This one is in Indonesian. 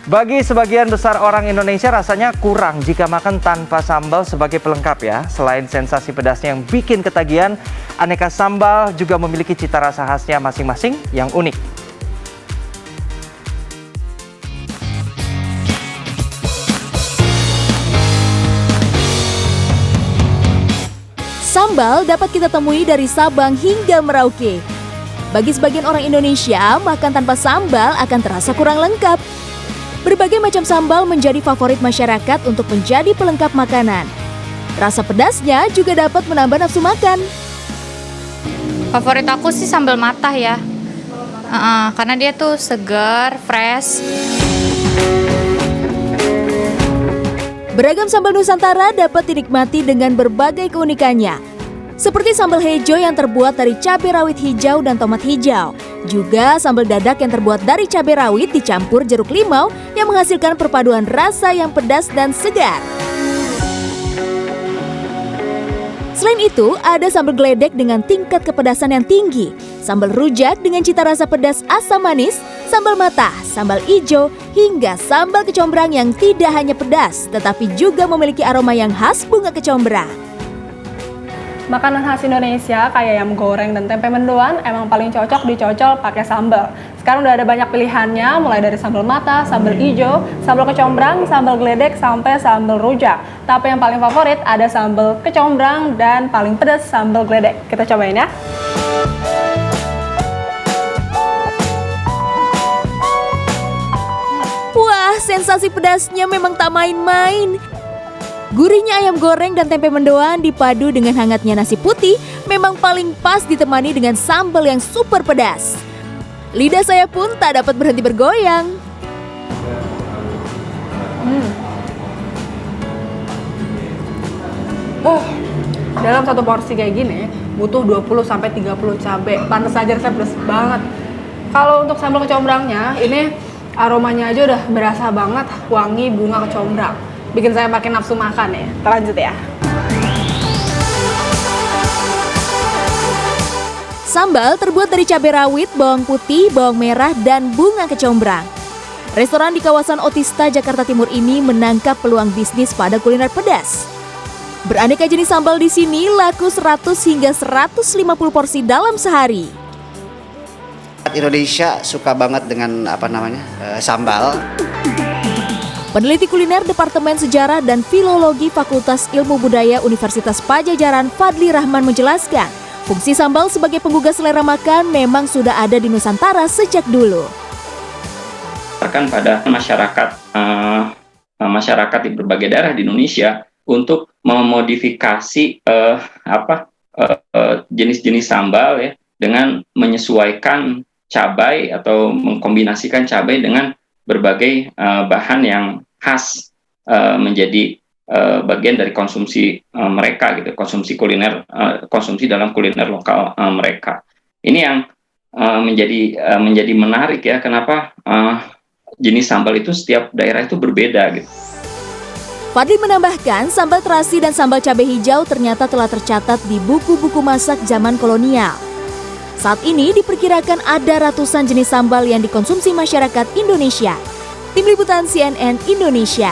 Bagi sebagian besar orang Indonesia rasanya kurang jika makan tanpa sambal sebagai pelengkap ya. Selain sensasi pedasnya yang bikin ketagihan, aneka sambal juga memiliki cita rasa khasnya masing-masing yang unik. Sambal dapat kita temui dari Sabang hingga Merauke. Bagi sebagian orang Indonesia, makan tanpa sambal akan terasa kurang lengkap. Berbagai macam sambal menjadi favorit masyarakat untuk menjadi pelengkap makanan. Rasa pedasnya juga dapat menambah nafsu makan. Favorit aku sih sambal matah ya, karena dia tuh segar, fresh. Beragam sambal Nusantara dapat dinikmati dengan berbagai keunikannya. Seperti sambal hejo yang terbuat dari cabai rawit hijau dan tomat hijau. Juga sambal dadak yang terbuat dari cabai rawit dicampur jeruk limau yang menghasilkan perpaduan rasa yang pedas dan segar. Selain itu, ada sambal geledek dengan tingkat kepedasan yang tinggi, sambal rujak dengan cita rasa pedas asam manis, sambal matah, sambal ijo, hingga sambal kecombrang yang tidak hanya pedas, tetapi juga memiliki aroma yang khas bunga kecombrang. Makanan khas Indonesia kayak ayam goreng dan tempe mendoan emang paling cocok dicocol pakai sambal. Sekarang udah ada banyak pilihannya, mulai dari sambal matah, sambal ijo, sambal kecombrang, sambal geledek, sampai sambal rujak. Tapi yang paling favorit ada sambal kecombrang dan paling pedas sambal geledek. Kita cobain ya. Wah, sensasi pedasnya memang tak main-main. Gurihnya ayam goreng dan tempe mendoan dipadu dengan hangatnya nasi putih memang paling pas ditemani dengan sambal yang super pedas. Lidah saya pun tak dapat berhenti bergoyang. Dalam satu porsi kayak gini butuh 20-30 cabai. Pantes aja rasanya pedas banget. Kalau untuk sambal kecombrangnya, ini aromanya aja udah berasa banget wangi bunga kecombrang. Bikin saya makin nafsu makan ya. Terlanjut ya. Sambal terbuat dari cabai rawit, bawang putih, bawang merah, dan bunga kecombrang. Restoran di kawasan Otista, Jakarta Timur ini menangkap peluang bisnis pada kuliner pedas. Beraneka jenis sambal di sini laku 100 hingga 150 porsi dalam sehari. Indonesia suka banget dengan sambal. Peneliti kuliner Departemen Sejarah dan Filologi Fakultas Ilmu Budaya Universitas Padjadjaran Fadli Rahman menjelaskan, fungsi sambal sebagai penggugah selera makan memang sudah ada di Nusantara sejak dulu. Pada masyarakat di berbagai daerah di Indonesia untuk memodifikasi jenis-jenis sambal ya, dengan menyesuaikan cabai atau mengkombinasikan cabai dengan berbagai bahan yang khas menjadi bagian dari konsumsi mereka gitu, konsumsi dalam kuliner lokal mereka. Ini yang menjadi menarik ya, kenapa jenis sambal itu setiap daerah itu berbeda gitu. Fadli menambahkan, sambal terasi dan sambal cabai hijau ternyata telah tercatat di buku-buku masak zaman kolonial. Saat ini diperkirakan ada ratusan jenis sambal yang dikonsumsi masyarakat Indonesia. Tim Liputan CNN Indonesia.